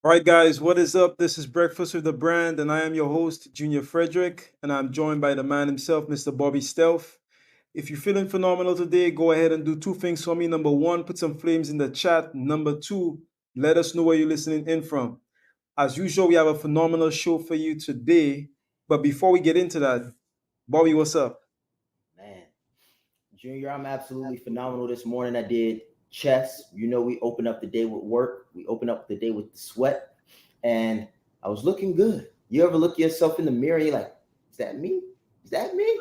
All right, guys, what is up? This is Breakfast with the Brand, and I am your host, Junior Frederick, and I'm joined by the man himself, Mr. Bobby Stealth. If you're feeling phenomenal today, go ahead and do two things for me. Number one, put some flames in the chat. Number two, let us know where you're listening in from. As usual, we have a phenomenal show for you today. But before we get into that, Bobby, what's up? Man, Junior, I'm absolutely phenomenal this morning. I did chess. We open up the day with work. We open up the day with the sweat. And I was looking good. You ever look yourself in the mirror, you're like, is that me? Is that me?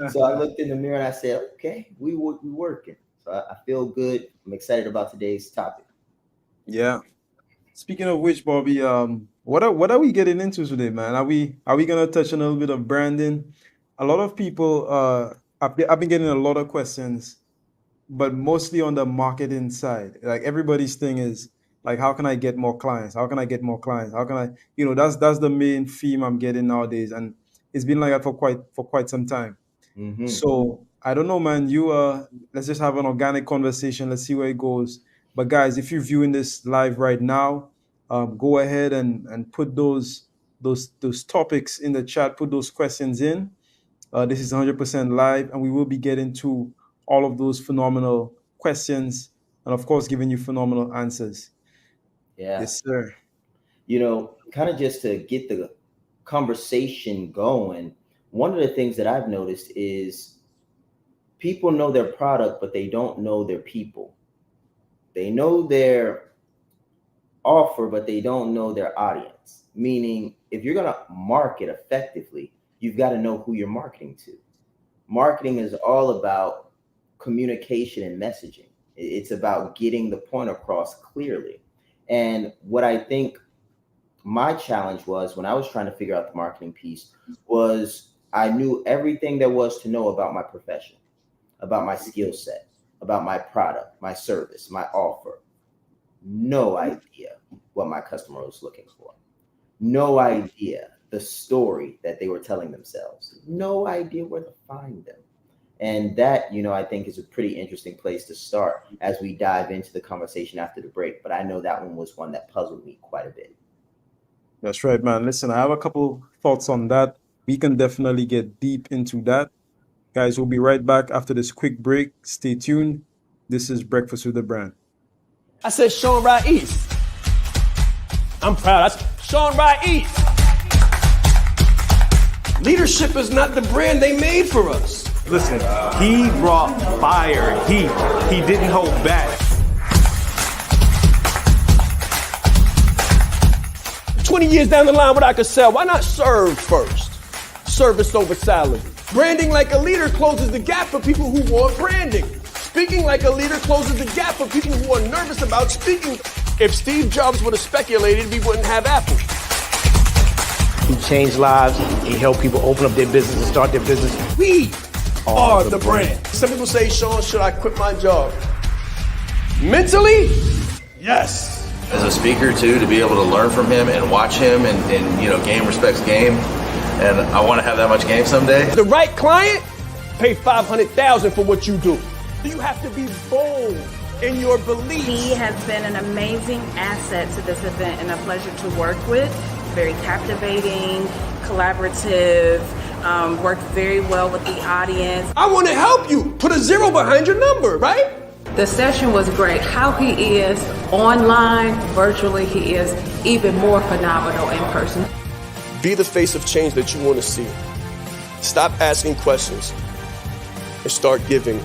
So I looked in the mirror and I said, okay, we working. So I feel good. I'm excited about today's topic. Yeah. Speaking of which, Bobby, what are we getting into today, man? Are we gonna touch on a little bit of branding? A lot of people, I've been getting a lot of questions, but mostly on the marketing side. Like everybody's thing is like, how can I get more clients? How can I get more clients? How can I, that's the main theme I'm getting nowadays, and it's been like that for quite some time. Mm-hmm. So I don't know, man. Let's just have an organic conversation. Let's see where it goes. But guys, if you're viewing this live right now, go ahead and put those topics in the chat. Put those questions in. This is 100% live, and we will be getting to all of those phenomenal questions, and of course, giving you phenomenal answers. Yeah. Yes, sir. Kind of just to get the conversation going, one of the things that I've noticed is people know their product, but they don't know their people. They know their offer, but they don't know their audience. Meaning, if you're going to market effectively, you've got to know who you're marketing to. Marketing is all about communication and messaging. It's about getting the point across clearly. And what I think my challenge was when I was trying to figure out the marketing piece was I knew everything there was to know about my profession, about my skill set, about my product, my service, my offer. No idea what my customer was looking for. No idea the story that they were telling themselves. No idea where to find them. And that, I think is a pretty interesting place to start as we dive into the conversation after the break. But I know that one was one that puzzled me quite a bit. That's right, man. Listen, I have a couple thoughts on that. We can definitely get deep into that. Guys, we'll be right back after this quick break. Stay tuned. This is Breakfast with the Brand. I said Sean Ride East. I'm proud. I said Sean Ride East. Leadership is not the brand they made for us. Listen, he brought fire, heat. He didn't hold back. 20 years down the line, what I could sell, why not serve first? Service over salary. Branding like a leader closes the gap for people who want branding. Speaking like a leader closes the gap for people who are nervous about speaking. If Steve Jobs would have speculated, we wouldn't have Apple. He changed lives. He helped people open up their business and start their business. We are the brand. Some people say, Sean, should I quit my job? Mentally, yes. As a speaker too, to be able to learn from him and watch him and game respects game. And I want to have that much game someday. The right client, pay $500,000 for what you do. You have to be bold in your beliefs. He has been an amazing asset to this event and a pleasure to work with. Very captivating, collaborative, worked very well with the audience. I want to help you. Put a zero behind your number, right? The session was great. How he is online, virtually, he is even more phenomenal in person. Be the face of change that you want to see. Stop asking questions and start giving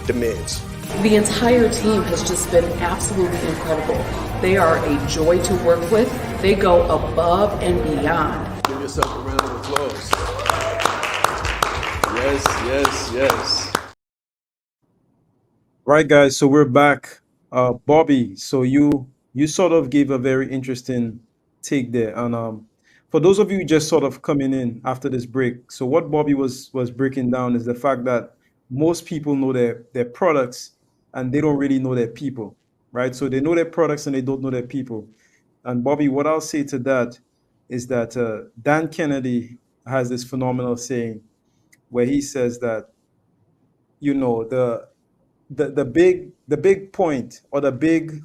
demands. The entire team has just been absolutely incredible. They are a joy to work with. They go above and beyond. Give yourself a round of applause. Yes. Right, guys. So we're back. Bobby, so you sort of gave a very interesting take there. And for those of you just sort of coming in after this break, so what Bobby was breaking down is the fact that most people know their products and they don't really know their people, right? So they know their products and they don't know their people. And Bobby, what I'll say to that is that Dan Kennedy has this phenomenal saying where he says that, the big point or the big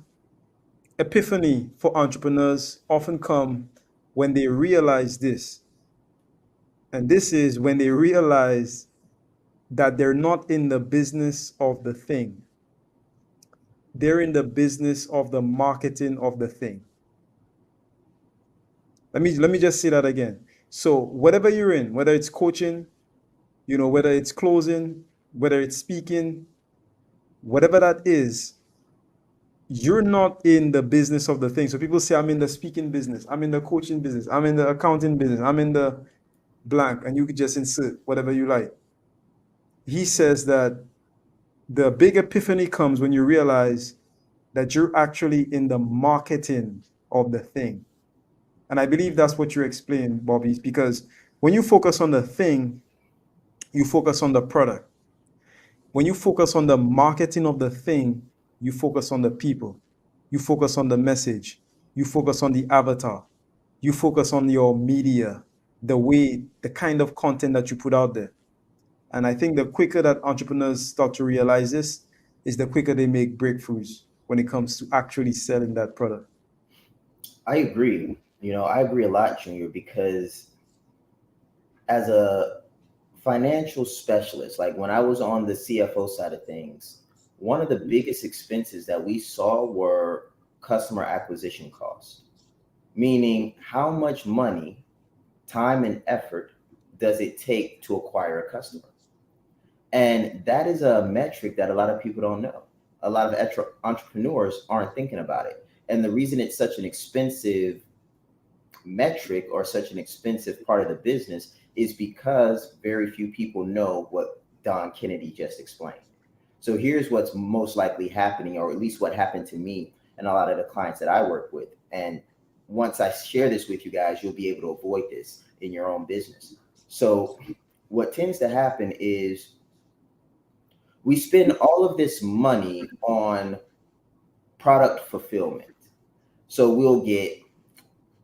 epiphany for entrepreneurs often come when they realize this. And this is when they realize that they're not in the business of the thing. They're in the business of the marketing of the thing. Let me just say that again. So whatever you're in, whether it's coaching, whether it's closing, whether it's speaking, whatever that is, you're not in the business of the thing. So people say, I'm in the speaking business, I'm in the coaching business, I'm in the accounting business, I'm in the blank, and you could just insert whatever you like. He says that the big epiphany comes when you realize that you're actually in the marketing of the thing. And I believe that's what you explained, Bobby, because when you focus on the thing, you focus on the product. When you focus on the marketing of the thing, you focus on the people. You focus on the message. You focus on the avatar. You focus on your media, the kind of content that you put out there. And I think the quicker that entrepreneurs start to realize this, is the quicker they make breakthroughs when it comes to actually selling that product. I agree. I agree a lot, Junior, because as a financial specialist, like when I was on the CFO side of things, one of the biggest expenses that we saw were customer acquisition costs, meaning how much money, time, and effort does it take to acquire a customer? And that is a metric that a lot of people don't know. A lot of entrepreneurs aren't thinking about it. And the reason it's such an expensive metric or such an expensive part of the business is because very few people know what Don Kennedy just explained. So here's what's most likely happening, or at least what happened to me and a lot of the clients that I work with. And once I share this with you guys, you'll be able to avoid this in your own business. So what tends to happen is we spend all of this money on product fulfillment. So we'll get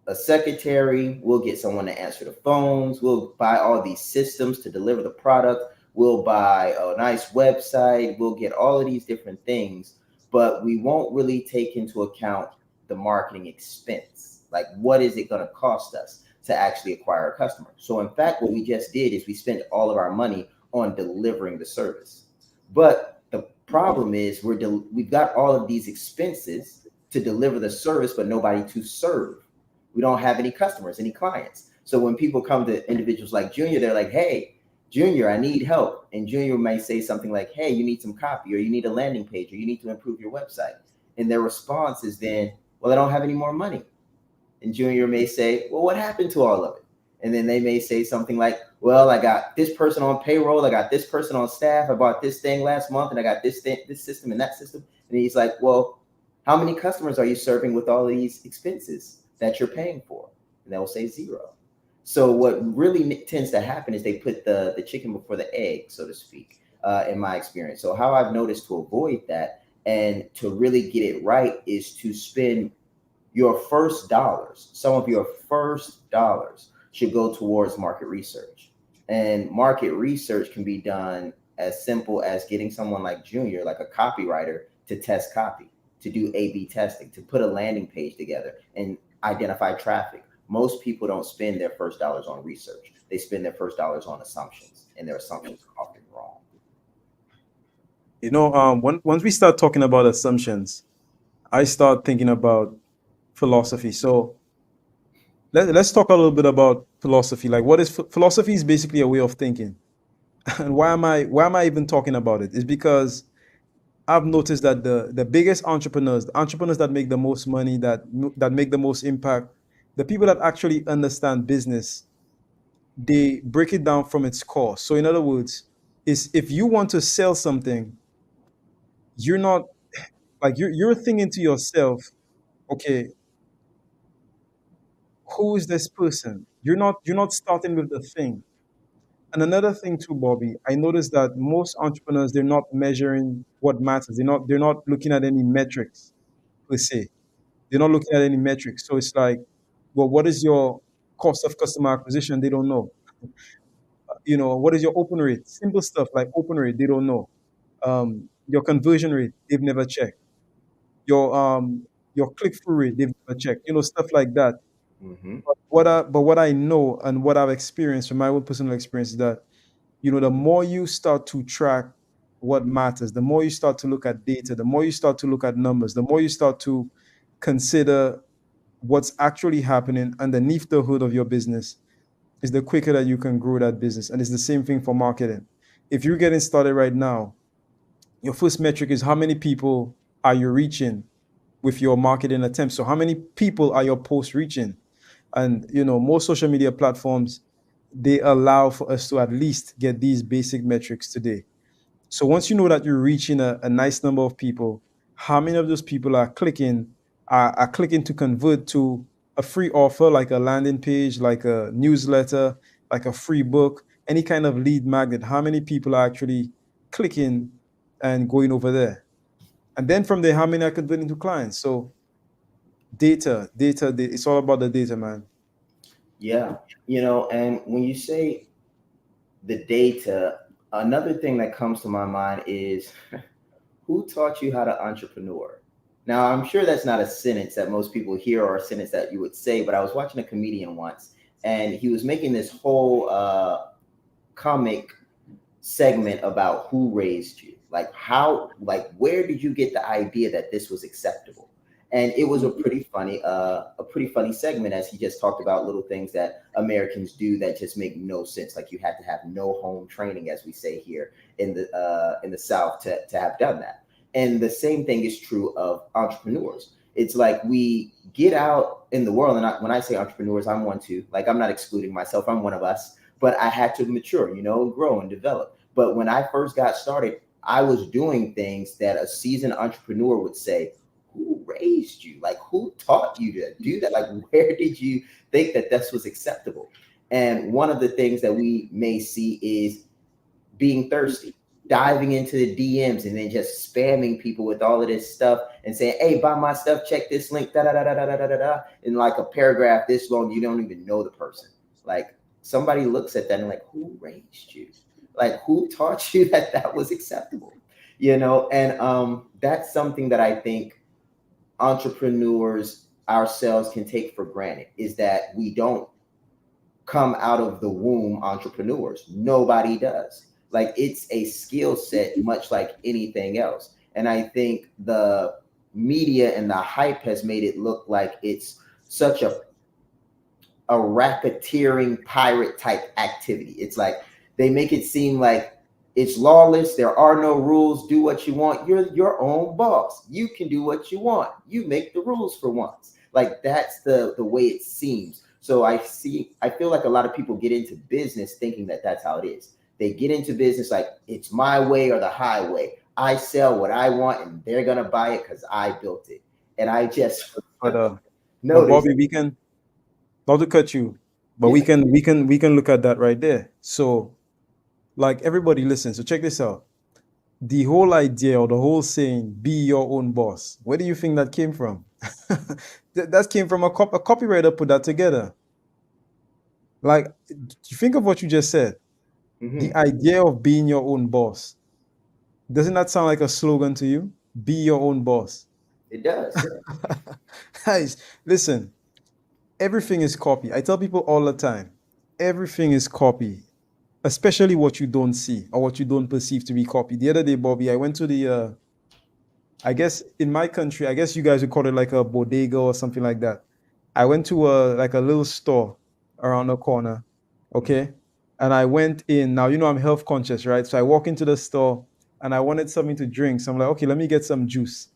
a secretary, we'll get someone to answer the phones, we'll buy all these systems to deliver the product, we'll buy a nice website, we'll get all of these different things, but we won't really take into account the marketing expense. Like, what is it going to cost us to actually acquire a customer? So in fact, what we just did is we spent all of our money on delivering the service. But the problem is we've got all of these expenses to deliver the service, but nobody to serve. We don't have any customers, any clients. So when people come to individuals like Junior, they're like, hey, Junior, I need help. And Junior may say something like, hey, you need some copy, or you need a landing page, or you need to improve your website. And their response is then, well, I don't have any more money. And Junior may say, well, what happened to all of it? And then they may say something like, well, I got this person on payroll, I got this person on staff, I bought this thing last month, and I got this thing, this system and that system. And he's like, well, how many customers are you serving with all of these expenses that you're paying for? And they'll say 0. So what really tends to happen is they put the chicken before the egg, so to speak, in my experience. So how I've noticed to avoid that and to really get it right is to spend your first dollars. Some of your first dollars should go towards market research. And market research can be done as simple as getting someone like Junior, like a copywriter, to test copy, to do A/B testing, to put a landing page together and identify traffic. Most people don't spend their first dollars on research. They spend their first dollars on assumptions, and their assumptions are often wrong. Once we start talking about assumptions, I start thinking about philosophy. So let's talk a little bit about philosophy. Like, what is philosophy? Is basically a way of thinking. And why am I even talking about it? Is because I've noticed that the biggest entrepreneurs, the entrepreneurs that make the most money, that make the most impact, the people that actually understand business, they break it down from its core. So in other words, is if you want to sell something, you're not like you're thinking to yourself, okay, who is this person? You're not starting with the thing. And another thing too, Bobby, I noticed that most entrepreneurs, they're not measuring what matters. They're not looking at any metrics per se. They're not looking at any metrics. So it's like, well, what is your cost of customer acquisition? They don't know. What is your open rate? Simple stuff like open rate, they don't know. Your conversion rate, they've never checked. Your your click through rate, they've never checked, stuff like that. Hmm. But what I know and what I've experienced from my own personal experience is that, the more you start to track what matters, the more you start to look at data, the more you start to look at numbers, the more you start to consider what's actually happening underneath the hood of your business, is the quicker that you can grow that business. And it's the same thing for marketing. If you're getting started right now, your first metric is how many people are you reaching with your marketing attempts. So how many people are your posts reaching? And most social media platforms, they allow for us to at least get these basic metrics today. So once you know that you're reaching a nice number of people, how many of those people are clicking to convert to a free offer, like a landing page, like a newsletter, like a free book, any kind of lead magnet? How many people are actually clicking and going over there? And then from there, how many are converting to clients? So data, it's all about the data, man. Yeah. And when you say the data, another thing that comes to my mind is who taught you how to entrepreneur? Now, I'm sure that's not a sentence that most people hear or a sentence that you would say, but I was watching a comedian once and he was making this whole comic segment about who raised you, like how, like where did you get the idea that this was acceptable? And it was a pretty funny segment, as he just talked about little things that Americans do that just make no sense. Like you had to have no home training, as we say here in the South, to have done that. And the same thing is true of entrepreneurs. It's like we get out in the world, and when I say entrepreneurs, I'm one too. Like I'm not excluding myself; I'm one of us. But I had to mature, grow and develop. But when I first got started, I was doing things that a seasoned entrepreneur would say, who raised you? Like, who taught you to do that? Like, where did you think that this was acceptable? And one of the things that we may see is being thirsty, diving into the DMs and then just spamming people with all of this stuff and saying, hey, buy my stuff, check this link, da da da da da da da da. In like a paragraph this long, you don't even know the person. Like, somebody looks at that and like, who raised you? Like, who taught you that that was acceptable? And that's something that I think entrepreneurs ourselves can take for granted, is that we don't come out of the womb entrepreneurs. Nobody does. Like it's a skill set, much like anything else. And I think the media and the hype has made it look like it's such a racketeering pirate type activity. It's like they make it seem like it's lawless. There are no rules. Do what you want. You're your own boss. You can do what you want. You make the rules for once. Like that's the way it seems. So I feel like a lot of people get into business thinking that that's how it is. They get into business like it's my way or the highway. I sell what I want and they're going to buy it because I built it. And I just But noticed. Bobby, we can, not to cut you, but Yeah. we can look at that right there. So, like, everybody listen. So check this out. The whole idea or the whole saying, "Be your own boss." Where do you think that came from? That came from a copywriter put that together. Like, you think of what you just said. The Mhm. idea of being your own boss. Doesn't that sound like a slogan to you? Be your own boss. It does. Guys, listen. Everything is copy. I tell people all the time, everything is copy, especially what you don't see or what you don't perceive to be copy. The other day, Bobby, I went to I guess in my country, I guess you guys would call it like a bodega or something like that. I went to like a little store around the corner, okay? And I went in. Now, I'm health conscious, right? So I walk into the store and I wanted something to drink. So I'm like, okay, let me get some juice.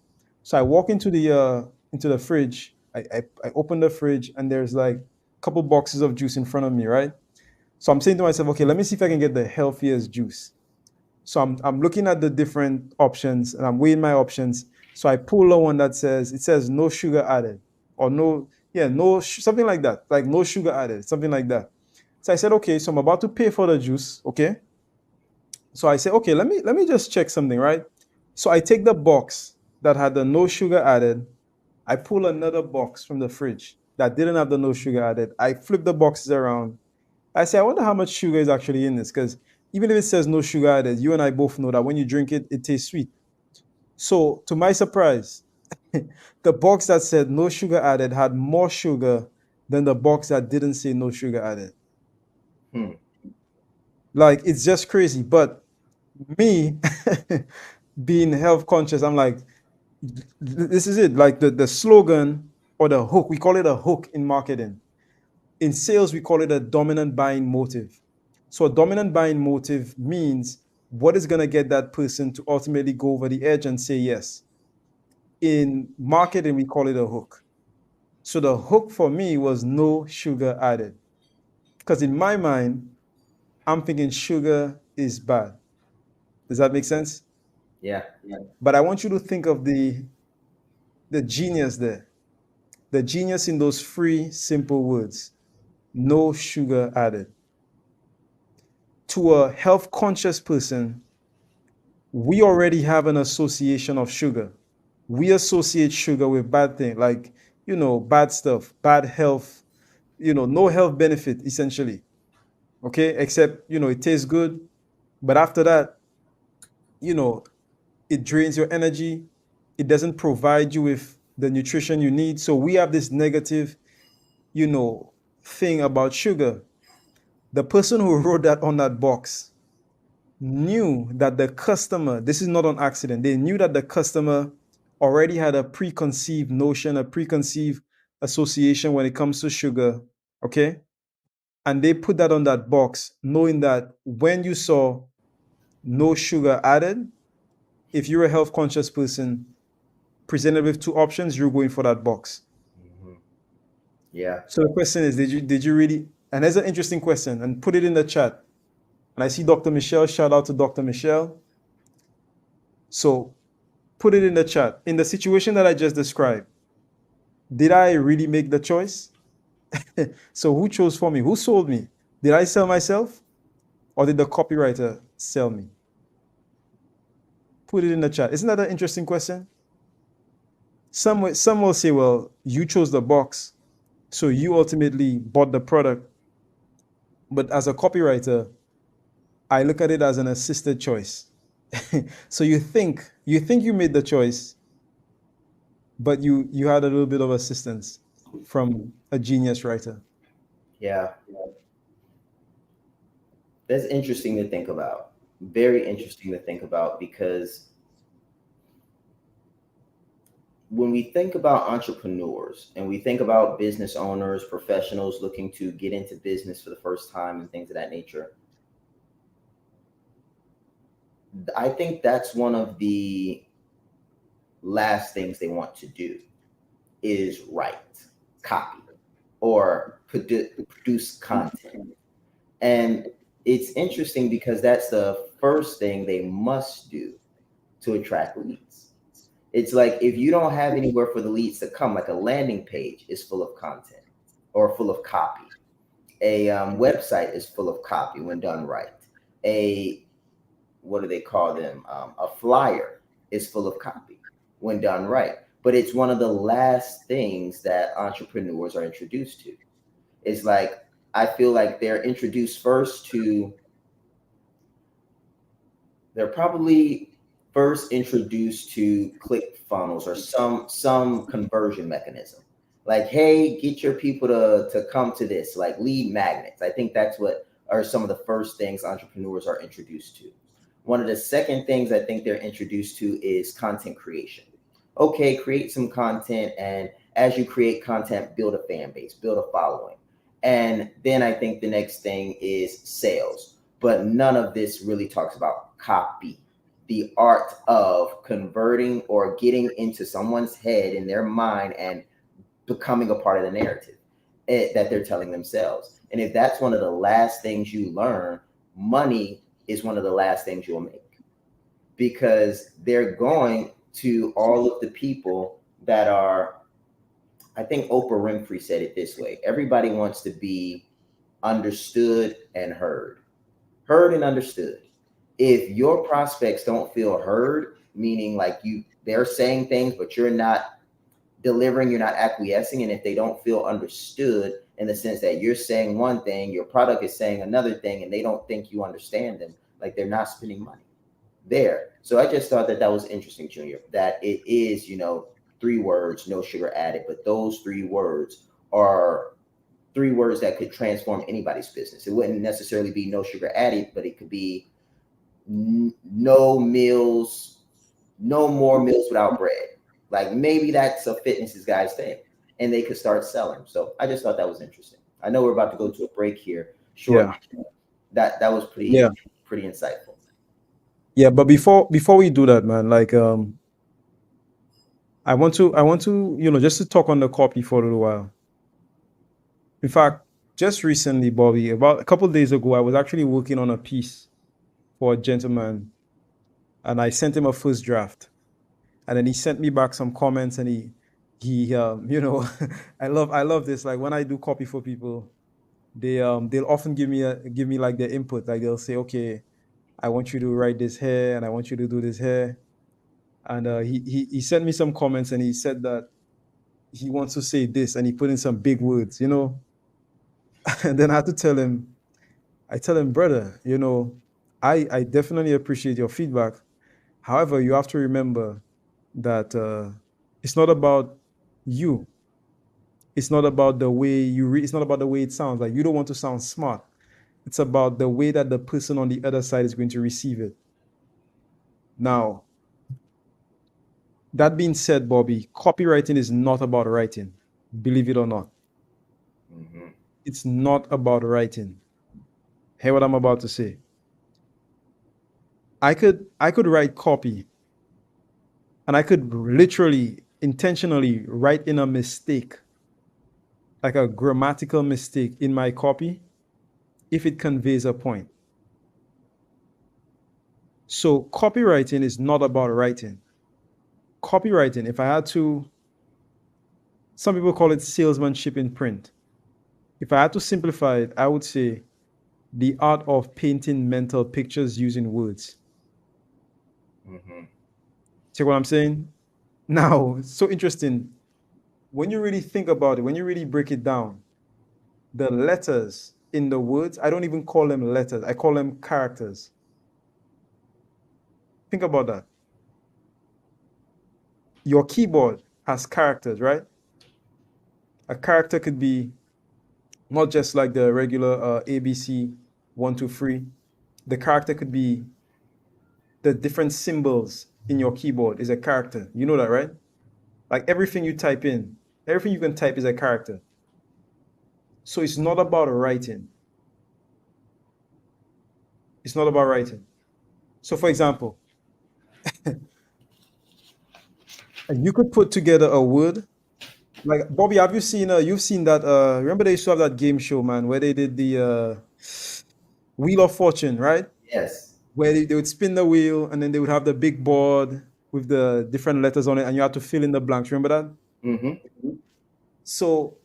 So I walk into the fridge. I open the fridge and there's like a couple boxes of juice in front of me, right? So I'm saying to myself, okay, let me see if I can get the healthiest juice. So I'm looking at the different options and I'm weighing my options. So I pull the one that says no sugar added, or no, yeah, no, something like that, like no sugar added, something like that. So I said, okay, so I'm about to pay for the juice, okay? So I said, okay, let me just check something, right? So I take the box that had the no sugar added. I pull another box from the fridge that didn't have the no sugar added. I flip the boxes around. I say, I wonder how much sugar is actually in this, because even if it says no sugar added, you and I both know that when you drink it, it tastes sweet. So, to my surprise, The box that said no sugar added had more sugar than the box that didn't say no sugar added. Hmm. Like, it's just crazy. But me, being health conscious, I'm like, this is it. Like the slogan or the hook, we call it a hook in marketing. In sales, we call it a dominant buying motive. So a dominant buying motive means what is going to get that person to ultimately go over the edge and say yes. In marketing, we call it a hook. So the hook for me was no sugar added. Because in my mind, I'm thinking sugar is bad. Does that make sense? Yeah. But I want you to think of the genius there. The genius in those three simple words. No sugar added. To a health conscious person, we already have an association of sugar. We associate sugar with bad things, like, bad stuff, bad health, no health benefit essentially. Okay, except, it tastes good, but after that, you know, it drains your energy. It doesn't provide you with the nutrition you need. So we have this negative, you know, thing about sugar. The person who wrote that on that box knew that the customer, this is not an accident, they knew that the customer already had a preconceived notion, a preconceived association when it comes to sugar. Okay. And they put that on that box, knowing that when you saw no sugar added, if you're a health conscious person presented with two options, you're going for that box. Hmm. Yeah. So the question is, did you really? And there's an interesting question, and put it in the chat. And I see Dr. Michelle. Shout out to Dr. Michelle. So put it in the chat. In the situation that I just described, did I really make the choice? So who chose for me? Who sold me? Did I sell myself, or did the copywriter sell me? Put it in the chat. Isn't that an interesting question? Some will say, well, you chose the box, so you ultimately bought the product. But as a copywriter, I look at it as an assisted choice. So you think you made the choice, but you had a little bit of assistance from a genius writer. Yeah. That's interesting to think about. Very interesting to think about, because when we think about entrepreneurs and we think about business owners, professionals looking to get into business for the first time and things of that nature, I think that's one of the last things they want to do is write, copy, or produce content. And it's interesting because that's the first thing they must do to attract leads. It's like if you don't have anywhere for the leads to come, like a landing page is full of content or full of copy. A website is full of copy when done right. A what do they call them? A flyer is full of copy when done right. But it's one of the last things that entrepreneurs are introduced to. It's like I feel like they're probably first introduced to click funnels or some conversion mechanism. Like, hey, get your people to come to this, like lead magnets. I think that's what are some of the first things entrepreneurs are introduced to. One of the second things I think they're introduced to is content creation. Okay, create some content, and as you create content, build a fan base, build a following. And then I think the next thing is sales. But none of this really talks about copy, the art of converting or getting into someone's head in their mind and becoming a part of the narrative that they're telling themselves. And if that's one of the last things you learn, money is one of the last things you'll make, because they're going to all of the people that are, I think Oprah Winfrey said it this way: everybody wants to be understood and heard. Heard and understood. If your prospects don't feel heard, meaning like they're saying things, but you're not delivering, you're not acquiescing, and if they don't feel understood in the sense that you're saying one thing, your product is saying another thing, and they don't think you understand them, like they're not spending money there. So I just thought that was interesting, Junior, that it is, three words, no sugar added, but those three words are three words that could transform anybody's business. It wouldn't necessarily be no sugar added, but it could be no meals, no more meals without bread. Like maybe that's a fitness guy's thing, and they could start selling. So I just thought that was interesting. I know we're about to go to a break here. Short. Yeah. That was Yeah. pretty insightful. Yeah. But before we do that, man, like I want to, just to talk on the copy for a little while. In fact, just recently, Bobby, about a couple of days ago, I was actually working on a piece for a gentleman, and I sent him a first draft, and then he sent me back some comments, and I love this. Like when I do copy for people, they'll often give me like their input. Like they'll say, okay, I want you to write this here, and I want you to do this here. And he sent me some comments, and he said that he wants to say this, and he put in some big words. And then I tell him, brother, I definitely appreciate your feedback. However, you have to remember that it's not about you. It's not about the way it's not about the way it sounds. Like you don't want to sound smart. It's about the way that the person on the other side is going to receive it. Now, that being said, Bobby, copywriting is not about writing, believe it or not. Mm-hmm. It's not about writing. Hear what I'm about to say. I could write copy, and I could literally intentionally write in a mistake, like a grammatical mistake in my copy, if it conveys a point. So copywriting is not about writing. Copywriting, if I had to, some people call it salesmanship in print. If I had to simplify it, I would say the art of painting mental pictures using words. Mm-hmm. See what I'm saying? Now, it's so interesting. When you really think about it, when you really break it down, the letters in the words, I don't even call them letters, I call them characters. Think about that. Your keyboard has characters, right? A character could be not just like the regular ABC 1, 2, 3. The character could be the different symbols in your keyboard is a character. You know that, right? Like everything you type in, everything you can type is a character. So it's not about writing. It's not about writing. So, for example, you could put together a word. Like Bobby, have you seen? You've seen that? Remember they used to have that game show, man, where they did the Wheel of Fortune, right? Yes. Where they would spin the wheel, and then they would have the big board with the different letters on it, and you had to fill in the blanks. Remember that? Mm-hmm. So,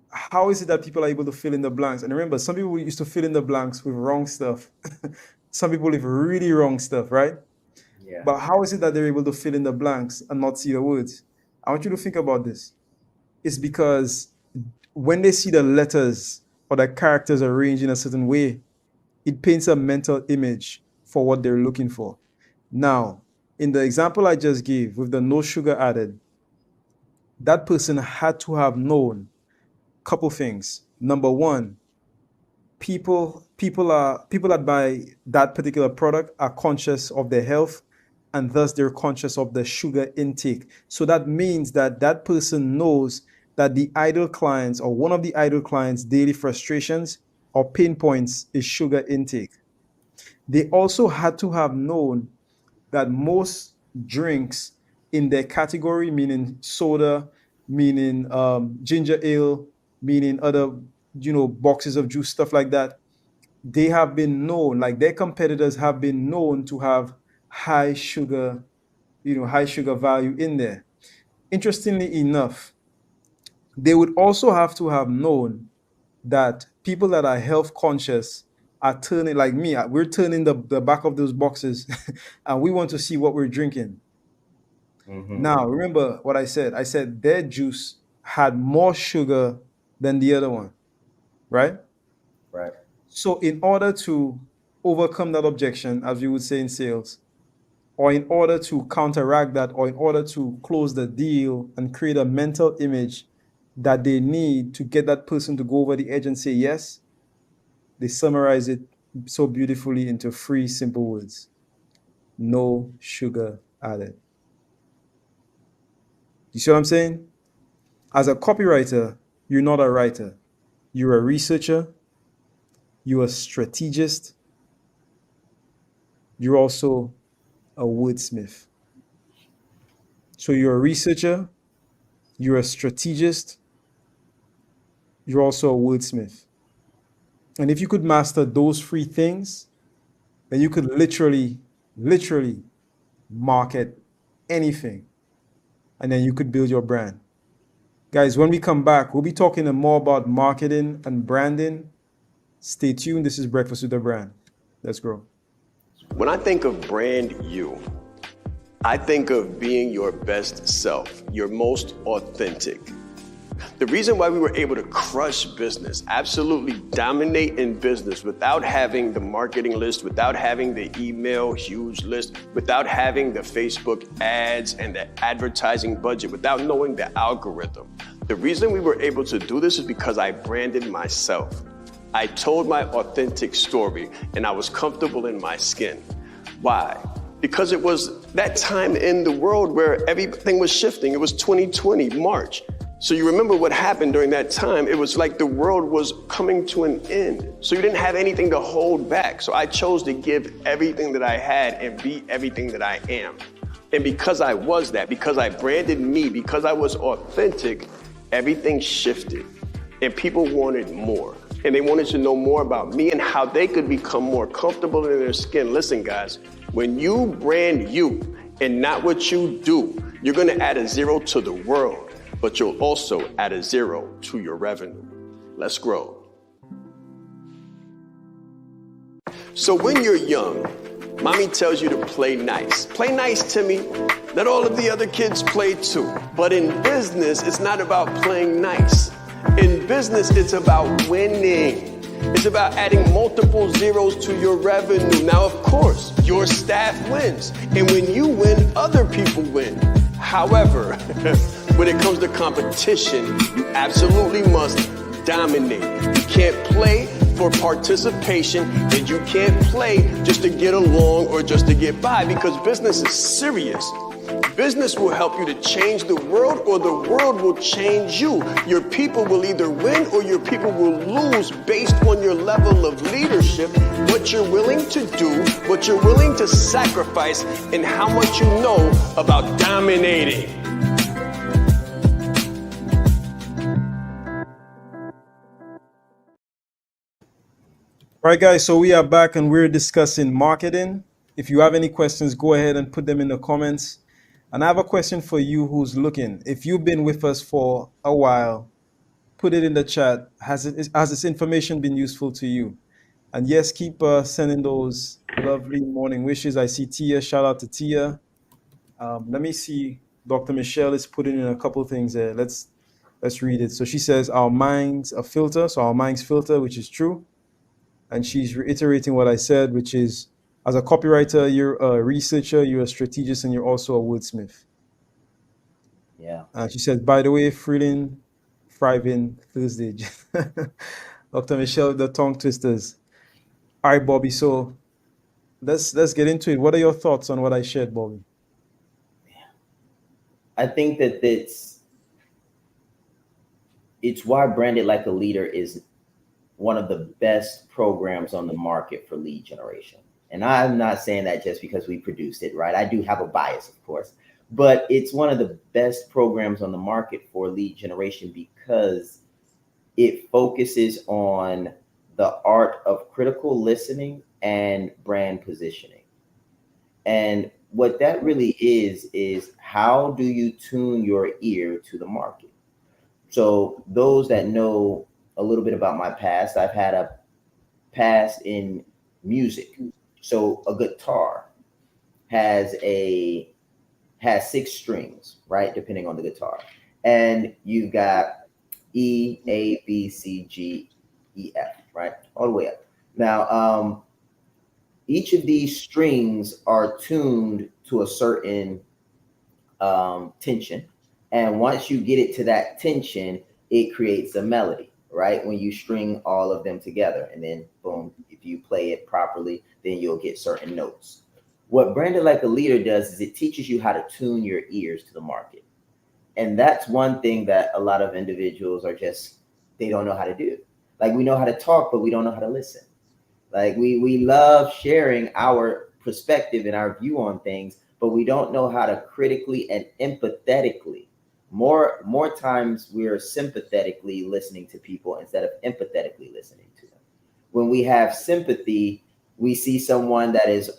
how is it that people are able to fill in the blanks? And remember, some people used to fill in the blanks with wrong stuff. Some people with really wrong stuff, right? Yeah. But how is it that they're able to fill in the blanks and not see the words? I want you to think about this. It's because when they see the letters or the characters arranged in a certain way, it paints a mental image for what they're looking for. Now, in the example I just gave with the no sugar added, that person had to have known a couple things. Number one, people that buy that particular product are conscious of their health, and thus they're conscious of the sugar intake. So that means that that person knows that the ideal clients or one of the ideal clients' daily frustrations or pain points is sugar intake. They also had to have known that most drinks in their category, meaning soda, meaning ginger ale, meaning other boxes of juice, stuff like that, they have been known, like their competitors have been known to have high sugar, high sugar value in there. Interestingly enough, they would also have to have known that people that are health conscious are turning, like me, we're turning the back of those boxes and we want to see what we're drinking. Mm-hmm. Now, remember what I said. I said their juice had more sugar than the other one, right? Right. So, in order to overcome that objection, as we would say in sales, or in order to counteract that, or in order to close the deal and create a mental image that they need to get that person to go over the edge and say yes, they summarize it so beautifully into three simple words: no sugar added. You see what I'm saying? As a copywriter, you're not a writer. You're a researcher, you're a strategist, you're also a wordsmith. So you're a researcher, you're a strategist, you're also a wordsmith. And if you could master those three things, then you could literally market anything. And then you could build your brand. Guys, when we come back, we'll be talking more about marketing and branding. Stay tuned. This is Breakfast with the Brand. Let's grow. When I think of brand you, I think of being your best self, your most authentic. The reason why we were able to crush business, absolutely dominate in business without having the marketing list, without having the email huge list, without having the Facebook ads and the advertising budget, without knowing the algorithm. The reason we were able to do this is because I branded myself. I told my authentic story and I was comfortable in my skin. Why? Because it was that time in the world where everything was shifting. It was 2020, March. So you remember what happened during that time. It was like the world was coming to an end. So you didn't have anything to hold back. So I chose to give everything that I had and be everything that I am. And because I was that, because I branded me, because I was authentic, everything shifted. And people wanted more. And they wanted to know more about me and how they could become more comfortable in their skin. Listen, guys, when you brand you and not what you do, you're going to add a zero to the world. But you'll also add a zero to your revenue. Let's grow. So when you're young, mommy tells you to play nice. Play nice, Timmy. Let all of the other kids play too. But in business, it's not about playing nice. In business, it's about winning. It's about adding multiple zeros to your revenue. Now, of course, your staff wins. And when you win, other people win. However, when it comes to competition, you absolutely must dominate. You can't play for participation, and you can't play just to get along or just to get by, because business is serious. Business will help you to change the world, or the world will change you. Your people will either win or your people will lose based on your level of leadership, what you're willing to do, what you're willing to sacrifice, and how much you know about dominating. All right, guys, so we are back and we're discussing marketing. If you have any questions, go ahead and put them in the comments. And I have a question for you who's looking. If you've been with us for a while, put it in the chat. Has this information been useful to you? And yes, keep sending those lovely morning wishes. I see Tia. Shout out to Tia. Let me see. Dr. Michelle is putting in a couple things there. Let's read it. So she says, our mind's a filter. So our mind's filter, which is true. And she's reiterating what I said, which is, as a copywriter, you're a researcher, you're a strategist, and you're also a wordsmith. Yeah. She said, by the way, Freeling, Thriving Thursday. Dr. Michelle, the tongue twisters. All right, Bobby. So let's get into it. What are your thoughts on what I shared, Bobby? I think that it's why Branded Like a Leader is one of the best programs on the market for lead generation. And I'm not saying that just because we produced it, right? I do have a bias, of course, but it's one of the best programs on the market for lead generation because it focuses on the art of critical listening and brand positioning. And what that really is how do you tune your ear to the market? So those that know a little bit about my past, I've had a past in music. So a guitar has 6 strings, right? Depending on the guitar. And you've got E, A, B, C, G, E, F, right? All the way up. Now, Each of these strings are tuned to a certain tension. And once you get it to that tension, it creates a melody, right? When you string all of them together, and then boom, if you play it properly, then you'll get certain notes. What Branded Like a Leader does is it teaches you how to tune your ears to the market. And that's one thing that a lot of individuals are just, they don't know how to do. Like, we know how to talk, but we don't know how to listen. Like, we love sharing our perspective and our view on things, but we don't know how to critically and empathetically. More times we're sympathetically listening to people instead of empathetically listening to them. When we have sympathy, we see someone that is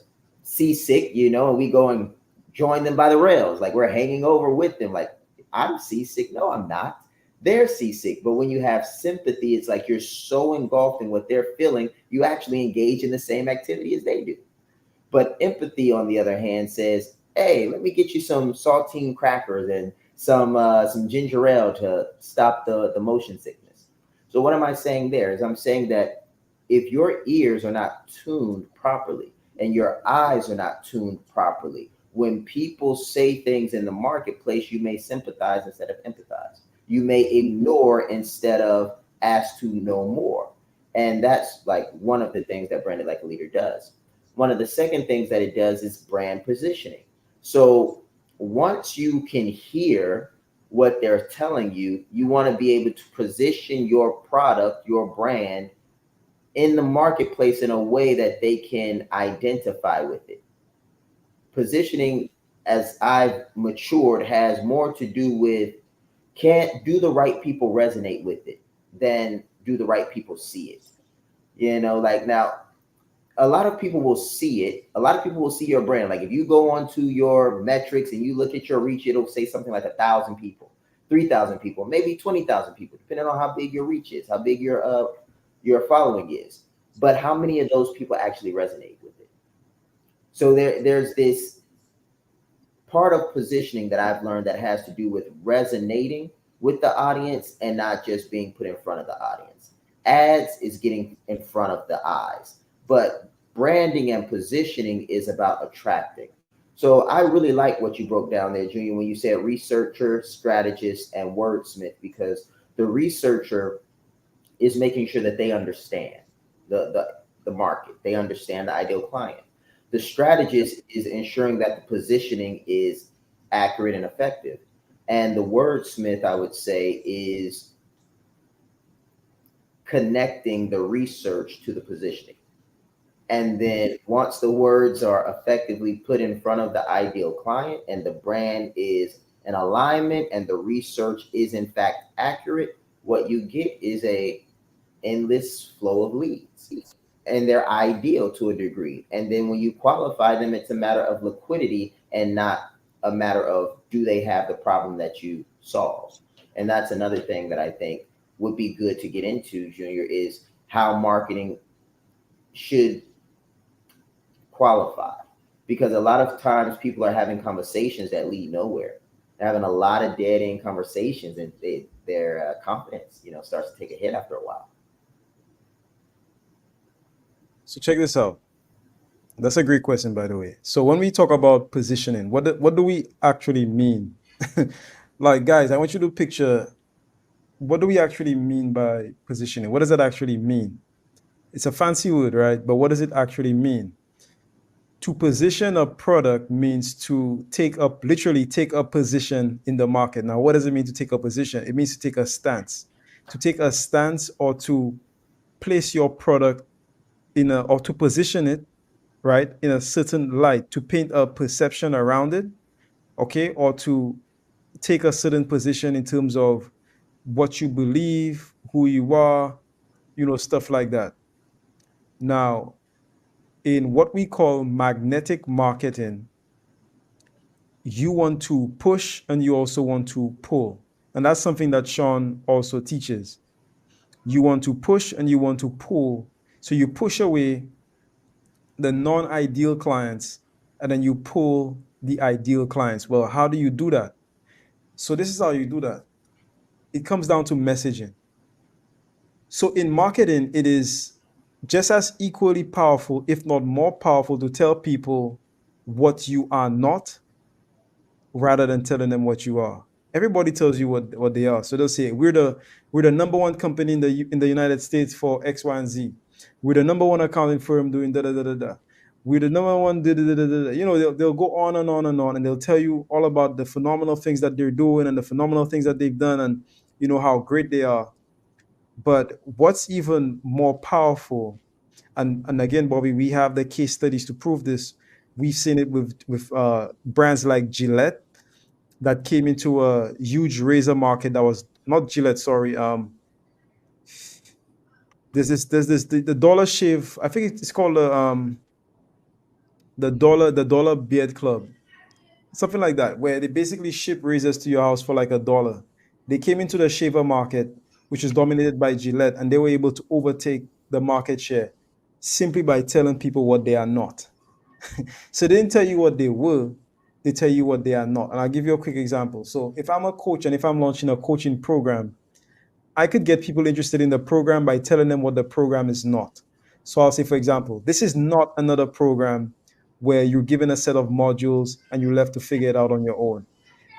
seasick, and we go and join them by the rails. Like, we're hanging over with them. Like, I'm seasick. No, I'm not. They're seasick. But when you have sympathy, it's like you're so engulfed in what they're feeling, you actually engage in the same activity as they do. But empathy, on the other hand, says, hey, let me get you some saltine crackers and some ginger ale to stop the motion sickness. So what am I saying there? Is I'm saying that if your ears are not tuned properly and your eyes are not tuned properly, when people say things in the marketplace, you may sympathize instead of empathize. You may ignore instead of ask to know more. And that's like one of the things that Branded Like a Leader does. One of the second things that it does is brand positioning. So once you can hear what they're telling you, you want to be able to position your product, your brand in the marketplace in a way that they can identify with it. Positioning, as I've matured, has more to do with, can't do the right people resonate with it than do the right people see it. Like, now, a lot of people will see it. A lot of people will see your brand. Like, if you go onto your metrics and you look at your reach, it'll say something like 1,000 people, 3,000 people, maybe 20,000 people, depending on how big your reach is, how big your following is. But how many of those people actually resonate with it? So there's this part of positioning that I've learned that has to do with resonating with the audience and not just being put in front of the audience. Ads is getting in front of the eyes, but branding and positioning is about attracting. So I really like what you broke down there, Junior, when you said researcher, strategist, and wordsmith, because the researcher is making sure that they understand the market. They understand the ideal client. The strategist is ensuring that the positioning is accurate and effective. And the wordsmith, I would say, is connecting the research to the positioning. And then once the words are effectively put in front of the ideal client and the brand is in alignment and the research is in fact accurate, what you get is a endless flow of leads. And they're ideal to a degree. And then when you qualify them, it's a matter of liquidity and not a matter of do they have the problem that you solve. And that's another thing that I think would be good to get into, Junior, is how marketing should qualify. Because a lot of times people are having conversations that lead nowhere. They're having a lot of dead end conversations, and their confidence, starts to take a hit after a while. So check this out. That's a great question, by the way. So when we talk about positioning, what do we actually mean? Like, guys, I want you to picture, what do we actually mean by positioning? What does that actually mean? It's a fancy word, right? But what does it actually mean? To position a product means to literally take a position in the market. Now, what does it mean to take a position? It means to take a stance. To take a stance, or to place your product or to position it, right, in a certain light, to paint a perception around it, okay, or to take a certain position in terms of what you believe, who you are, stuff like that. Now, in what we call magnetic marketing, you want to push and you also want to pull. And that's something that Shaan also teaches. You want to push and you want to pull. So you push away the non-ideal clients and then you pull the ideal clients. Well, how do you do that? So this is how you do that. It comes down to messaging. So in marketing, it is just as equally powerful, if not more powerful, to tell people what you are not rather than telling them what you are. Everybody tells you what they are. So they'll say, we're the number one company in the United States for X, Y, and Z. We're the number one accounting firm doing da da da da da. We're the number one da da da da da. You know, they'll go on and on and on, and they'll tell you all about the phenomenal things that they're doing and the phenomenal things that they've done, and you know how great they are. But what's even more powerful, and again, Bobby, we have the case studies to prove this. We've seen it with brands like Gillette that came into a huge razor market that was not Gillette, sorry. There's this the Dollar Shave. I think it's called the Dollar Beard Club, something like that, where they basically ship razors to your house for like $1. They came into the shaver market, which is dominated by Gillette, and they were able to overtake the market share simply by telling people what they are not. So they didn't tell you what they were, they tell you what they are not. And I'll give you a quick example. So if I'm a coach and if I'm launching a coaching program, I could get people interested in the program by telling them what the program is not. So I'll say, for example, this is not another program where you're given a set of modules and you're left to figure it out on your own.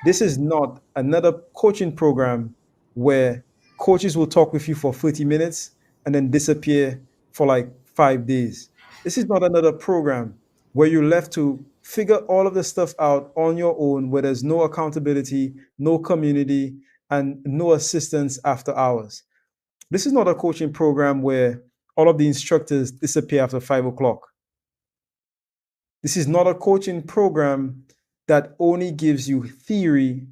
This is not another coaching program where coaches will talk with you for 30 minutes and then disappear for like 5 days. This is not another program where you're left to figure all of the stuff out on your own, where there's no accountability, no community, and no assistance after hours. This is not a coaching program where all of the instructors disappear after 5 o'clock. This is not a coaching program that only gives you theory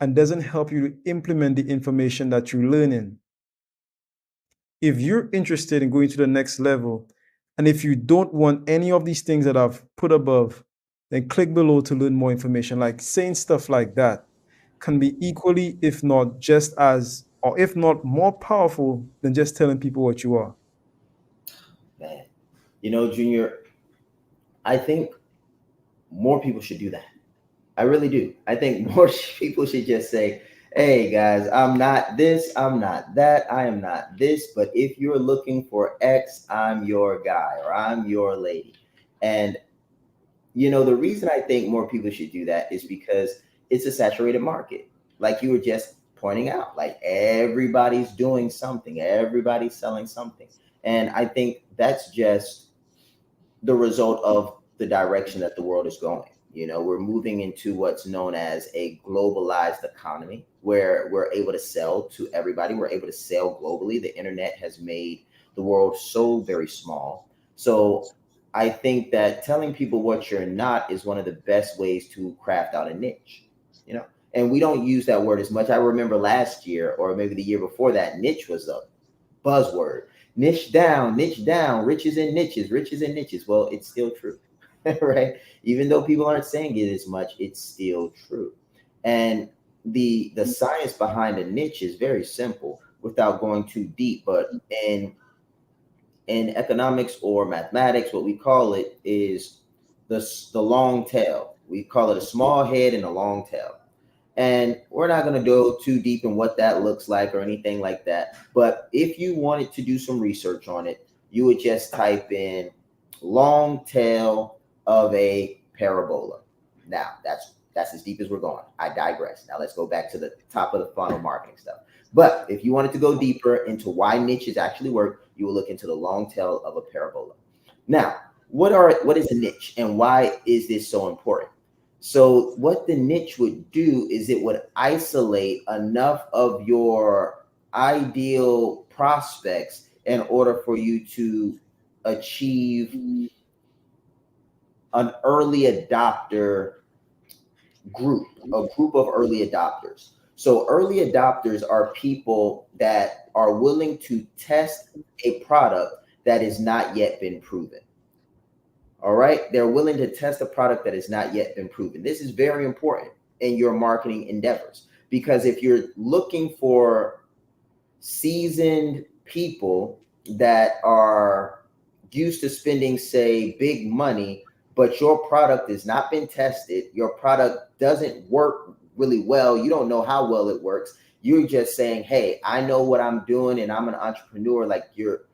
and doesn't help you to implement the information that you're learning. If you're interested in going to the next level, and if you don't want any of these things that I've put above, then click below to learn more information. Like saying stuff like that can be equally, if not just as, or if not more powerful than just telling people what you are. Man, Junior, I think more people should do that. I really do. I think more people should just say, hey guys, I'm not this, I'm not that, I am not this, but if you're looking for X, I'm your guy or I'm your lady. And the reason I think more people should do that is because it's a saturated market. Like you were just pointing out, like everybody's doing something, everybody's selling something. And I think that's just the result of the direction that the world is going. We're moving into what's known as a globalized economy where we're able to sell to everybody. We're able to sell globally. The internet has made the world so very small. So I think that telling people what you're not is one of the best ways to craft out a niche. And we don't use that word as much. I remember last year or maybe the year before that, niche was a buzzword. Niche down, riches and niches, riches and niches. Well, it's still true, right? Even though people aren't saying it as much, it's still true. And the science behind a niche is very simple without going too deep. But in economics or mathematics, what we call it is the long tail. We call it a small head and a long tail. And we're not going to go too deep in what that looks like or anything like that. But if you wanted to do some research on it, you would just type in long tail of a parabola. Now, that's as deep as we're going. I digress. Now, let's go back to the top of the funnel marketing stuff. But if you wanted to go deeper into why niches actually work, you will look into the long tail of a parabola. Now, what is a niche and why is this so important? So what the niche would do is it would isolate enough of your ideal prospects in order for you to achieve an early adopter group, a group of early adopters. So early adopters are people that are willing to test a product that has not yet been proven. All right. They're willing to test a product that has not yet been proven. This is very important in your marketing endeavors, because if you're looking for seasoned people that are used to spending, say, big money, but your product has not been tested, your product doesn't work really well, you don't know how well it works, you're just saying, hey, I know what I'm doing and I'm an entrepreneur, like you're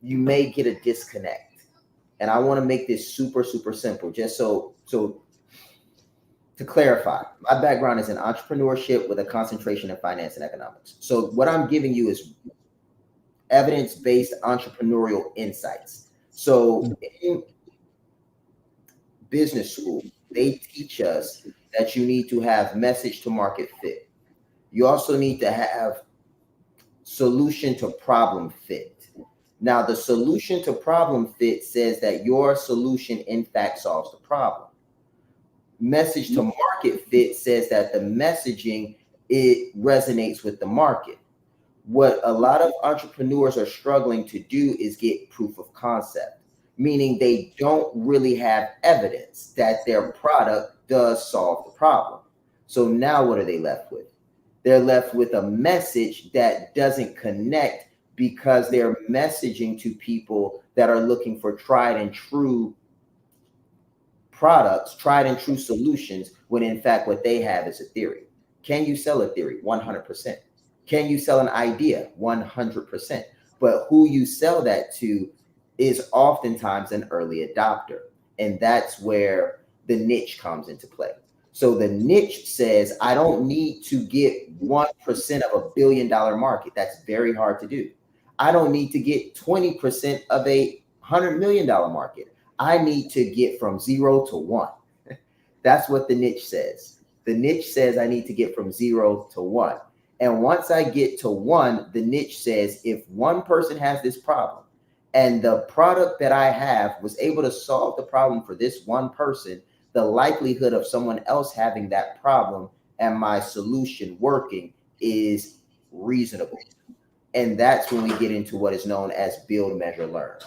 you may get a disconnect. And I want to make this super, super simple, just so to clarify. My background is in entrepreneurship with a concentration in finance and economics. So what I'm giving you is evidence-based entrepreneurial insights. So in business school, they teach us that you need to have message to market fit. You also need to have solution to problem fit. Now, the solution to problem fit says that your solution in fact solves the problem. Message to market fit says that the messaging, it resonates with the market. What a lot of entrepreneurs are struggling to do is get proof of concept, meaning they don't really have evidence that their product does solve the problem. So now what are they left with? They're left with a message that doesn't connect because they're messaging to people that are looking for tried and true products, tried and true solutions, when in fact what they have is a theory. Can you sell a theory? 100%. Can you sell an idea? 100%. But who you sell that to is oftentimes an early adopter. And that's where the niche comes into play. So the niche says, I don't need to get 1% of $1 billion market. That's very hard to do. I don't need to get 20% of a $100 million market. I need to get from 0 to 1. That's what the niche says. The niche says I need to get from 0 to 1. And once I get to 1, the niche says if one person has this problem and the product that I have was able to solve the problem for this one person, the likelihood of someone else having that problem and my solution working is reasonable. And that's when we get into what is known as build, measure, learn.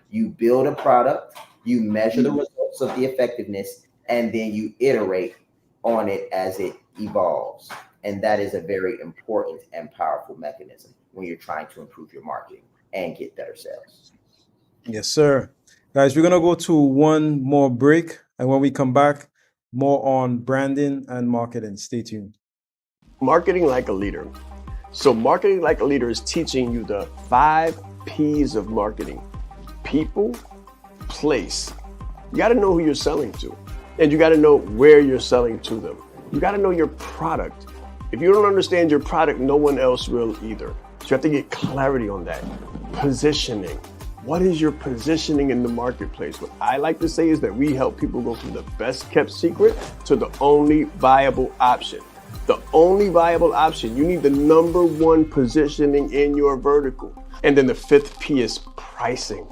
You build a product, you measure the results of the effectiveness, and then you iterate on it as it evolves. And that is a very important and powerful mechanism when you're trying to improve your marketing and get better sales. Yes, sir. Guys, we're going to go to one more break. And when we come back, more on branding and marketing. Stay tuned. Marketing like a leader. So marketing like a leader is teaching you the 5 P's of marketing. People, place. You got to know who you're selling to, and you got to know where you're selling to them. You got to know your product. If you don't understand your product, no one else will either. So you have to get clarity on that. Positioning. What is your positioning in the marketplace? What I like to say is that we help people go from the best kept secret to the only viable option. The only viable option. You need the number 1 positioning in your vertical. And then the 5th P is pricing.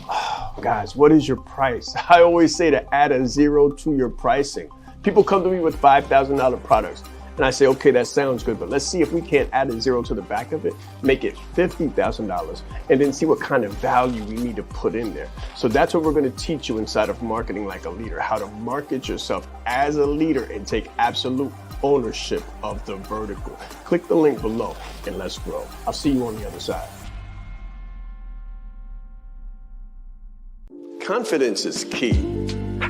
Oh, guys, what is your price? I always say to add a 0 to your pricing. People come to me with $5,000 products. And I say, okay, that sounds good, but let's see if we can't add a 0 to the back of it, make it $50,000, and then see what kind of value we need to put in there. So that's what we're going to teach you inside of Marketing Like a Leader, how to market yourself as a leader and take absolute ownership of the vertical. Click the link below and let's grow. I'll see you on the other side. Confidence is key.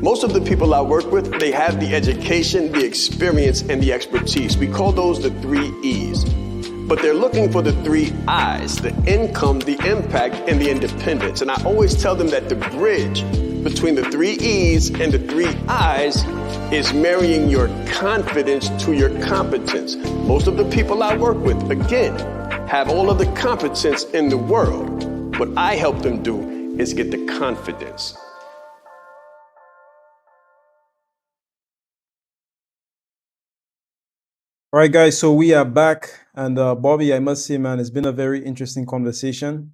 Most of the people I work with, they have the education, the experience, and the expertise. We call those the 3 E's. But they're looking for the 3 I's, the income, the impact, and the independence. And I always tell them that the bridge between the 3 E's and the 3 I's is marrying your confidence to your competence. Most of the people I work with, again, have all of the competence in the world. What I help them do is get the confidence. All right, guys. So we are back. And Bobby, I must say, man, it's been a very interesting conversation.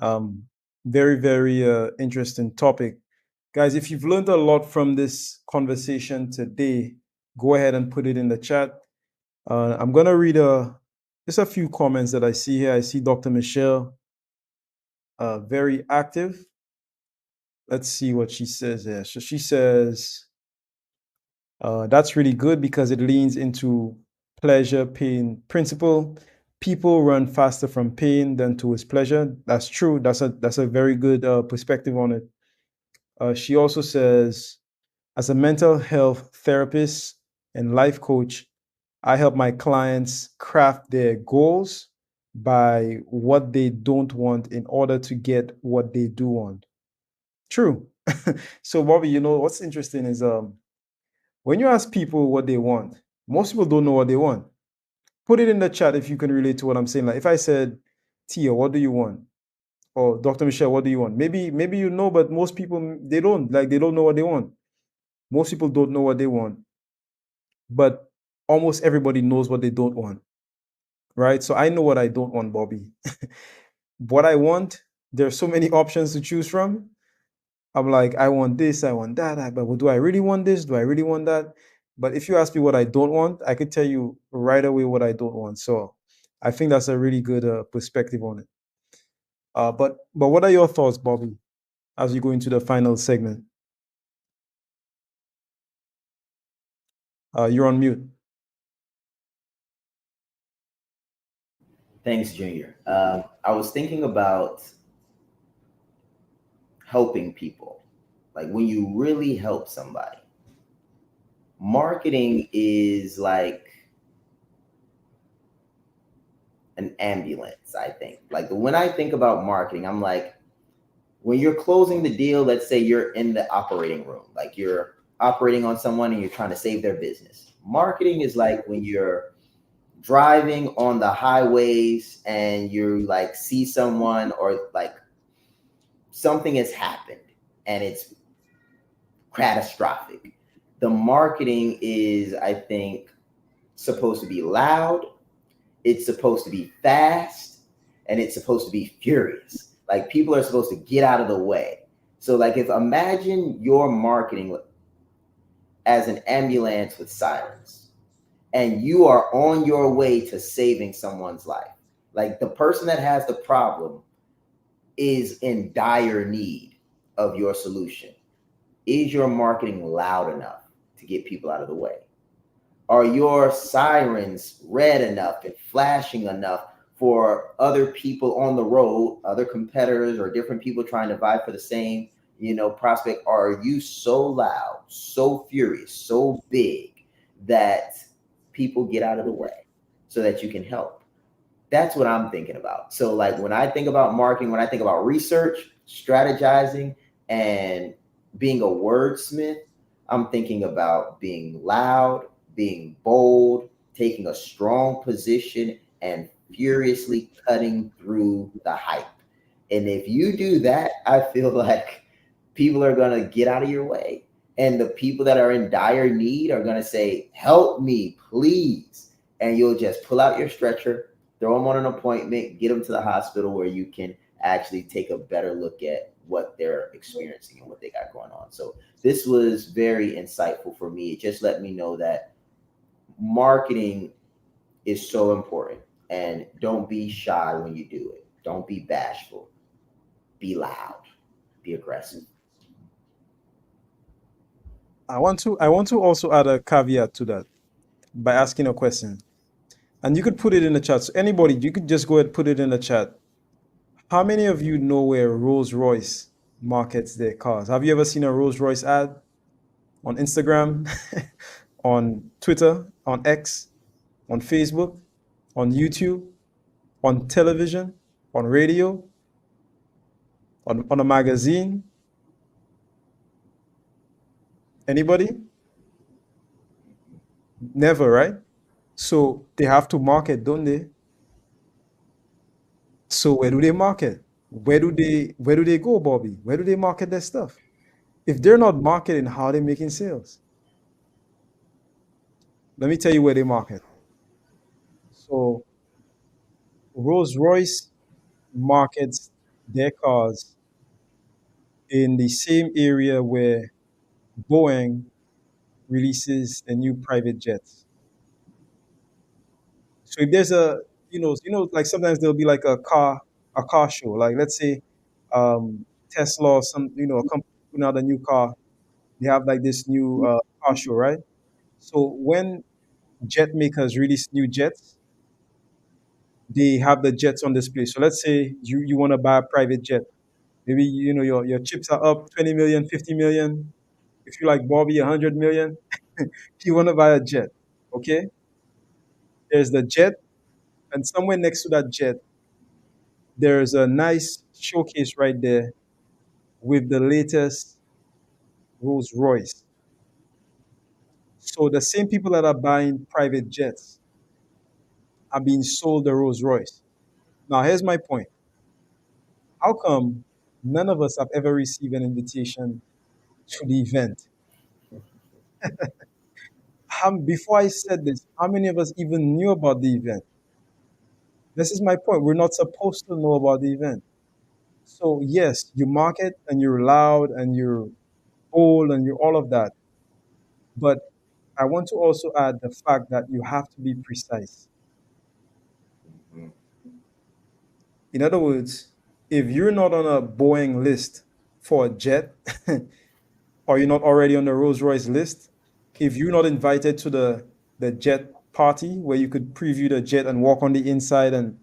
Very, very interesting topic. Guys, if you've learned a lot from this conversation today, go ahead and put it in the chat. I'm going to read just a few comments that I see here. I see Dr. Michelle, very active. Let's see what she says here. So she says, that's really good because it leans into pleasure pain principle. People run faster from pain than towards pleasure. That's true. That's a very good perspective on it. She also says, as a mental health therapist and life coach, I help my clients craft their goals by what they don't want in order to get what they do want. True. So Bobby, what's interesting is when you ask people what they want, most people don't know what they want. Put it in the chat if you can relate to what I'm saying. Like if I said, Tia, what do you want? Or Dr. Michelle, what do you want? Maybe you know, but most people they don't. Like they don't know what they want. Most people don't know what they want, but almost everybody knows what they don't want, right? So I know what I don't want, Bobby. What I want, there's so many options to choose from. I'm like, I want this, I want that, but do I really want this? Do I really want that? But if you ask me what I don't want, I could tell you right away what I don't want. So I think that's a really good perspective on it. But what are your thoughts, Bobby, as you go into the final segment? You're on mute. Thanks, Junior. I was thinking about helping people. Like when you really help somebody, marketing is like an ambulance, I think. Like when I think about marketing, I'm like, when you're closing the deal, let's say you're in the operating room, like you're operating on someone and you're trying to save their business. Marketing is like when you're driving on the highways and you like see someone or like something has happened and it's catastrophic. The marketing is, I think, supposed to be loud, it's supposed to be fast, and it's supposed to be furious. Like people are supposed to get out of the way. So like if imagine your marketing as an ambulance with sirens and you are on your way to saving someone's life. Like the person that has the problem is in dire need of your solution. Is your marketing loud enough to get people out of the way? Are your sirens red enough and flashing enough for other people on the road, other competitors or different people trying to vie for the same, prospect? Are you so loud, so furious, so big that people get out of the way so that you can help? That's what I'm thinking about. So like when I think about marketing, when I think about research, strategizing, and being a wordsmith, I'm thinking about being loud, being bold, taking a strong position, and furiously cutting through the hype. And if you do that, I feel like people are going to get out of your way. And the people that are in dire need are going to say, help me, please. And you'll just pull out your stretcher, throw them on an appointment, get them to the hospital where you can actually take a better look at what they're experiencing and what they got going on. So this was very insightful for me. It just let me know that marketing is so important, and don't be shy when you do it. Don't be bashful. Be loud. Be aggressive. I want to also add a caveat to that by asking a question. And you could put it in the chat. So anybody, you could just go ahead and put it in the chat. How many of you know where Rolls Royce markets their cars? Have you ever seen a Rolls Royce ad on Instagram, on Twitter, on X, on Facebook, on YouTube, on television, on radio, on a magazine? Anybody? Never, right? So they have to market, don't they? So where do they market? Where do they go, Bobby? Where do they market their stuff? If they're not marketing, how are they making sales? Let me tell you where they market. So Rolls Royce markets their cars in the same area where Boeing releases the new private jets. So if there's like sometimes there'll be like a car show. Like let's say Tesla or a company putting out a new car. They have like this new car show, right? So when jet makers release new jets, they have the jets on display. So let's say you want to buy a private jet. Maybe your chips are up 20 million, 50 million. If you like Bobby, 100 million, you want to buy a jet. Okay? There's the jet, And somewhere next to that jet, there's a nice showcase right there with the latest Rolls Royce. So the same people that are buying private jets are being sold the Rolls Royce. Now, here's my point. How come none of us have ever received an invitation to the event? Before I said this, how many of us even knew about the event? This is my point. We're not supposed to know about the event. So, yes, you market and you're loud and you're bold and you're all of that. But I want to also add the fact that you have to be precise. Mhm. In other words, if you're not on a Boeing list for a jet, or you're not already on the Rolls Royce list, if you're not invited to the jet party where you could preview the jet and walk on the inside and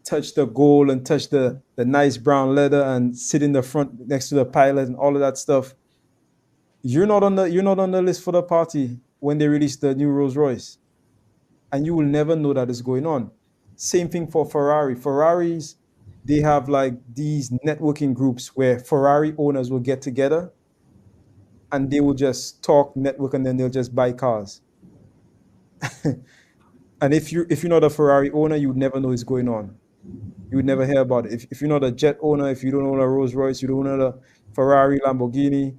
touch the gold and touch the nice brown leather and sit in the front next to the pilot and all of that stuff, you're not on the list for the party when they release the new Rolls Royce, and you will never know that is going on. Same thing for Ferrari. Ferraris, they have like these networking groups where Ferrari owners will get together and they will just talk network and then they'll just buy cars. And if you're not a Ferrari owner, you would never know what's going on. You would never hear about it. If you're not a jet owner, if you don't own a Rolls Royce, you don't own a Ferrari, Lamborghini,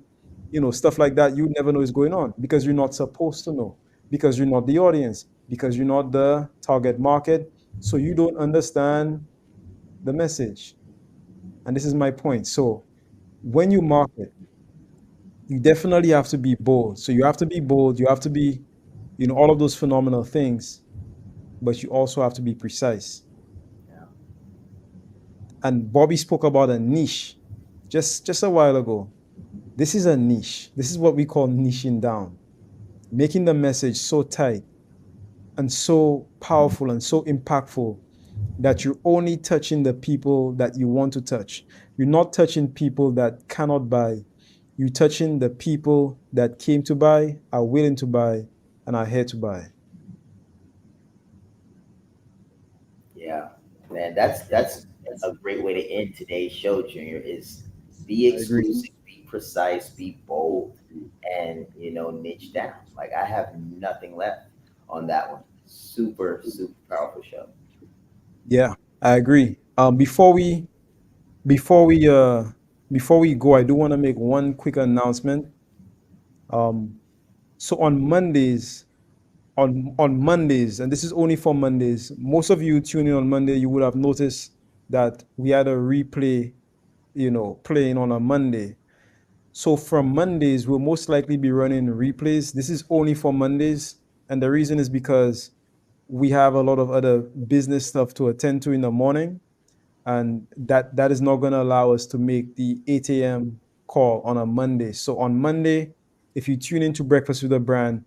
stuff like that, you would never know what's going on because you're not supposed to know, because you're not the audience, because you're not the target market. So you don't understand the message. And this is my point. So when you market, you definitely have to be bold. So you have to be bold, you have to be, all of those phenomenal things, but you also have to be precise. Yeah. And Bobby spoke about a niche just a while ago. This is a niche. This is what we call niching down, making the message so tight and so powerful and so impactful that you're only touching the people that you want to touch. You're not touching people that cannot buy. You're touching the people that came to buy, are willing to buy, and are here to buy. Yeah, man, that's a great way to end today's show, Junior. Is be I agree. exclusive, be precise, be bold, and niche down. Like I have nothing left on that one. Super, super powerful show. Yeah, I agree. Before we go, I do want to make one quick announcement. Um, so on Mondays, and this is only for Mondays. Most of you tuning on Monday, you would have noticed that we had a replay, playing on a Monday. So from Mondays, we'll most likely be running replays. This is only for Mondays, and the reason is because we have a lot of other business stuff to attend to in the morning, and that is not going to allow us to make the 8 a.m. call on a Monday. So on Monday, if you tune into Breakfast with a Brand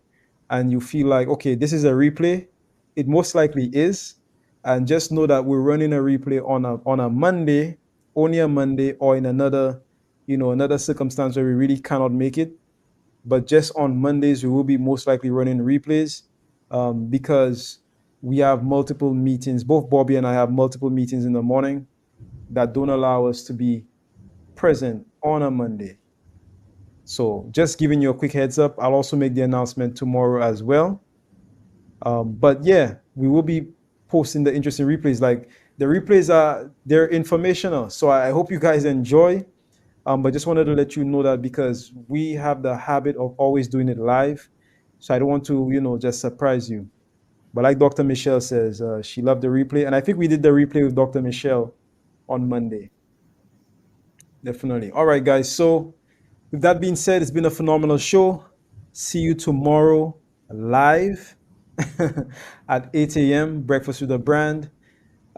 and you feel like, okay, this is a replay, it most likely is. And just know that we're running a replay on a Monday, only a Monday, or in another circumstance where we really cannot make it. But just on Mondays, we will be most likely running replays, because we have multiple meetings. Both Bobby and I have multiple meetings in the morning that don't allow us to be present on a Monday. So just giving you a quick heads up. I'll also make the announcement tomorrow as well. But yeah, we will be posting the interesting replays. Like the replays they're informational. So I hope you guys enjoy. But just wanted to let you know that because we have the habit of always doing it live. So I don't want to, just surprise you. But like Dr. Michelle says, she loved the replay. And I think we did the replay with Dr. Michelle on Monday. Definitely. All right, guys. So with that being said, it's been a phenomenal show. See you tomorrow live at 8 a.m. Breakfast with a Brand.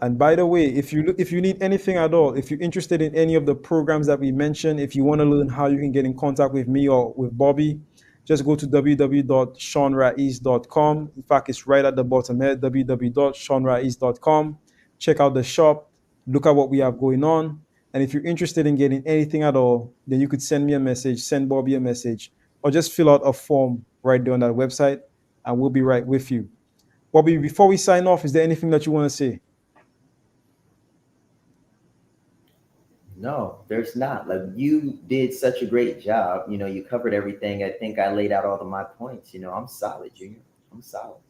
And by the way, if you need anything at all, if you're interested in any of the programs that we mentioned, if you want to learn how you can get in contact with me or with Bobby, just go to www.shawnraiz.com. In fact, it's right at the bottom here, www.shawnraiz.com. Check out the shop, look at what we have going on. And if you're interested in getting anything at all, then you could send me a message, send Bobby a message, or just fill out a form right there on that website, and we'll be right with you. Bobby, before we sign off, is there anything that you want to say? No, there's not. Like, you did such a great job. You know, you covered everything. I think I laid out all of my points. You know, I'm solid, Junior. I'm solid.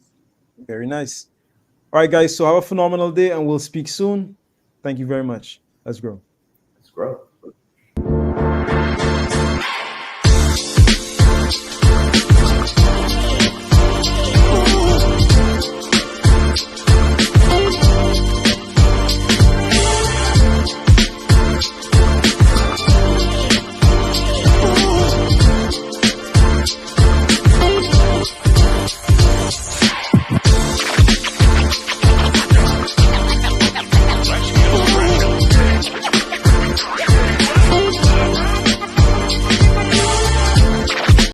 Very nice. All right, guys. So have a phenomenal day, and we'll speak soon. Thank you very much. Let's grow. Let's grow.